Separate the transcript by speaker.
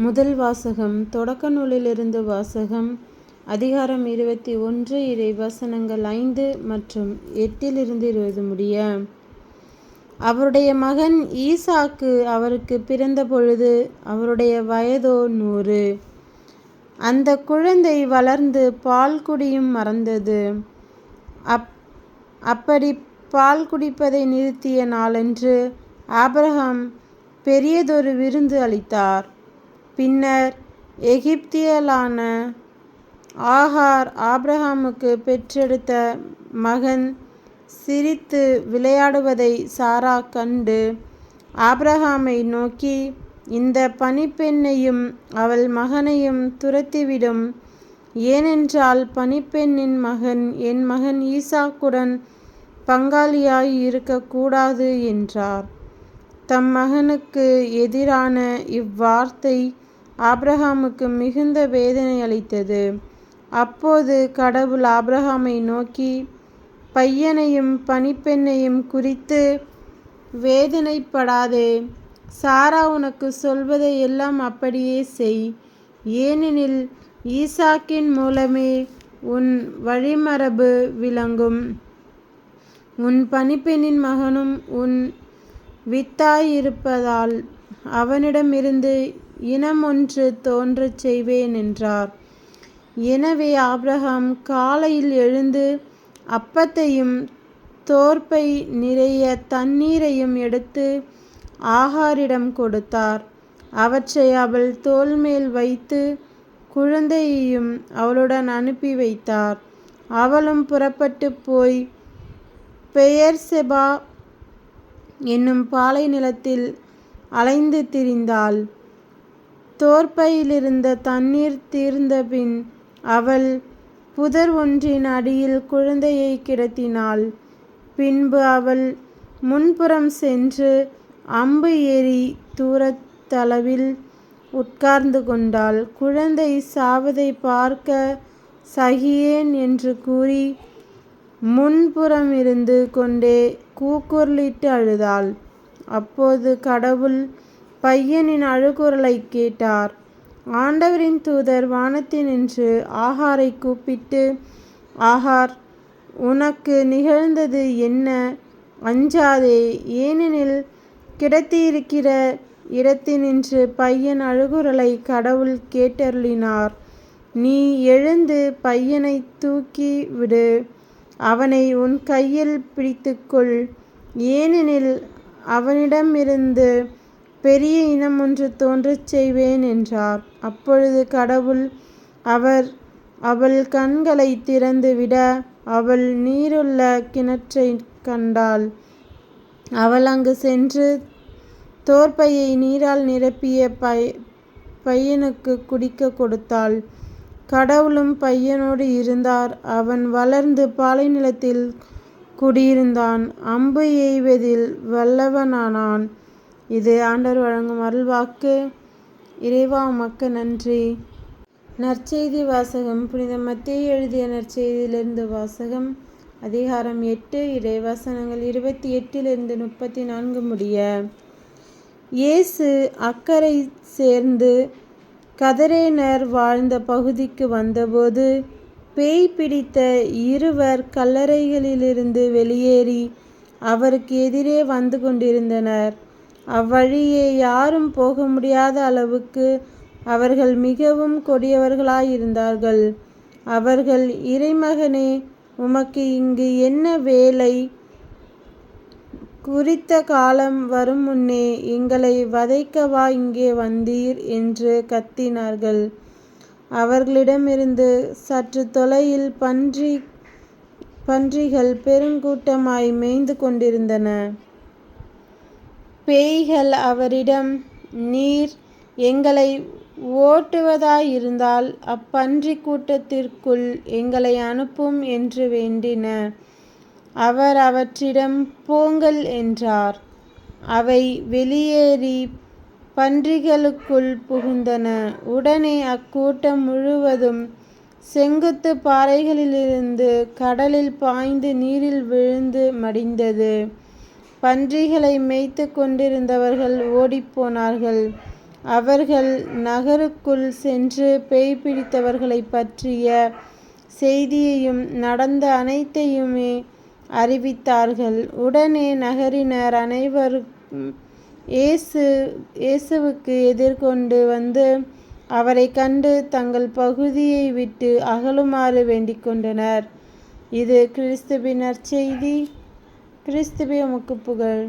Speaker 1: முதல் வாசகம். தொடக்க நூலிலிருந்து வாசகம். அதிகாரம் 21, இறை வசனங்கள் 5 மற்றும் 8 முடிய. அவருடைய மகன் ஈசாக்கு அவருக்கு பிறந்த பொழுது அவருடைய வயதோ 100. அந்த குழந்தை வளர்ந்து பால் குடியும் மறந்தது. அப்படி பால் குடிப்பதை நிறுத்திய நாளன்று ஆபிரகாம் பெரியதொரு விருந்து அளித்தார். பின்னர் எகிப்தியளான ஆகார் ஆபிரகாமுக்கு பெற்றெடுத்த மகன் சிரித்து விளையாடுவதை சாரா கண்டு ஆபிரகாமை நோக்கி, இந்த பணிப்பெண்ணையும் அவள் மகனையும் துரத்திவிடும். ஏனென்றால் பணிப்பெண்ணின் மகன் என் மகன் ஈசாக்குடன் பங்காளியாய் இருக்கக்கூடாது என்றார். தம் மகனுக்கு எதிரான இவ்வார்த்தை ஆபிரகாமுக்கு மிகுந்த வேதனை அளித்தது. அப்போது கடவுள் ஆபிரகாமை நோக்கி, பையனையும் பணிப்பெண்ணையும் குறித்து வேதனைப்படாதே. சாரா உனக்கு சொல்வதை எல்லாம் அப்படியே செய். ஏனெனில் ஈசாக்கின் மூலமே உன் வழிமரபு விளங்கும். உன் பணிப்பெண்ணின் மகனும் உன் வித்தாயிருப்பதால் அவனிடமிருந்து இனம் ஒன்று தோன்றச் செய்வேன் என்றார். எனவே ஆபிரகாம் காலையில் எழுந்து அப்பத்தையும் தோற்பை நிறைய தண்ணீரையும் எடுத்து ஆகாரிடம் கொடுத்தார். அவற்றை அவள் தோள்மேல் வைத்து குழந்தையையும் அவளுடன் அனுப்பி வைத்தார். அவளும் புறப்பட்டு போய் பெயர்செபா என்னும் பாலை நிலத்தில் அலைந்து திரிந்தாள். தோற்பையிலிருந்த தண்ணீர் தீர்ந்தபின் அவள் புதர் ஒன்றின் அடியில் குழந்தையை கிடத்தினாள். பின்பு அவள் முன்புறம் சென்று அம்பு எறி தூரத்தளவில் உட்கார்ந்து கொண்டாள். குழந்தை சாவதை பார்க்க சகியேன் என்று கூறி முன்புறம் இருந்து கொண்டே கூக்குரலிட்டு அழுதாள். அப்போது கடவுள் பையனின் அழுகுரலை கேட்டார். ஆண்டவரின் தூதர் வானத்தினின்று ஆகாரை கூப்பிட்டு, ஆகார், உனக்கு நிகழ்ந்தது என்ன? அஞ்சாதே. ஏனெனில் கிடத்தியிருக்கிற இடத்தினின்று பையன் அழுகுரலை கடவுள் கேட்டருளினார். நீ எழுந்து பையனை தூக்கி விடு. அவனை உன் கையில் பிடித்துக்கொள். ஏனெனில் அவனிடமிருந்து பெரிய இனம் ஒன்று தோன்றச் செய்வேன் என்றார். அப்பொழுது கடவுள் அவள் கண்களை திறந்து விட அவள் நீருள்ள கிணற்றை கண்டாள். அவள் அங்கு சென்று தோற்பையை நீரால் நிரப்பிய பையனுக்கு குடிக்க கொடுத்தாள். கடவுளும் பையனோடு இருந்தார். அவன் வளர்ந்து பாலை நிலத்தில் குடியிருந்தான். அம்பு எய்வதில் வல்லவனானான். இது ஆண்டவர் வழங்கும் அருள்வாக்கு. இறைவா உமக்கு நன்றி. நற்செய்தி வாசகம். புனித மத்தேயு எழுதிய நற்செய்தியிலிருந்து வாசகம். அதிகாரம் 8, இறை வசனங்கள் 28 34 முடிய. இயேசு அக்கரை சேர்ந்து கதரேனர் வாழ்ந்த பகுதிக்கு வந்தபோது பேய் பிடித்த 2 கல்லறைகளிலிருந்து வெளியேறி அவருக்கு எதிரே வந்து கொண்டிருந்தனர். அவ்வழியே யாரும் போக முடியாத அளவுக்கு அவர்கள் மிகவும் கொடியவர்களாயிருந்தார்கள். அவர்கள், இறைமகனே, உமக்கு இங்கு என்ன வேலை? குறித்த காலம் வரும் முன்னே எங்களை வதைக்கவா இங்கே வந்தீர் என்று கத்தினார்கள். அவர்களிடமிருந்து சற்று தொலையில் பன்றிகள் பெருங்கூட்டமாய் மேய்ந்து கொண்டிருந்தன. பேய்கள் அவரிடம், நீர் எங்களை ஓட்டுவதாயிருந்தால் அப்பன்றி கூட்டத்திற்குள் எங்களை அனுப்பும் என்று வேண்டின. அவர் அவற்றிடம், போங்கள் என்றார். அவை வெளியேறி பன்றிகளுக்குள் புகுந்தன. உடனே அக்கூட்டம் முழுவதும் செங்குத்து பாறைகளிலிருந்து கடலில் பாய்ந்து நீரில் விழுந்து மடிந்தது. பன்றிகளை மேய்த்து கொண்டிருந்தவர்கள் ஓடிப்போனார்கள். அவர்கள் நகருக்குள் சென்று பேய் பிடித்தவர்களை பற்றிய செய்தியையும் நடந்த அனைத்தையுமே அறிவித்தார்கள். உடனே நகரினர் அனைவரும் இயேசுவுக்கு எதிர்கொண்டு வந்து அவரை கண்டு தங்கள் பகுதியை விட்டு அகலுமாறு வேண்டிக் கொண்டனர். இது கிறிஸ்துவின் நற்செய்தி. கிறிஸ்துவே உமக்கு புகழ்.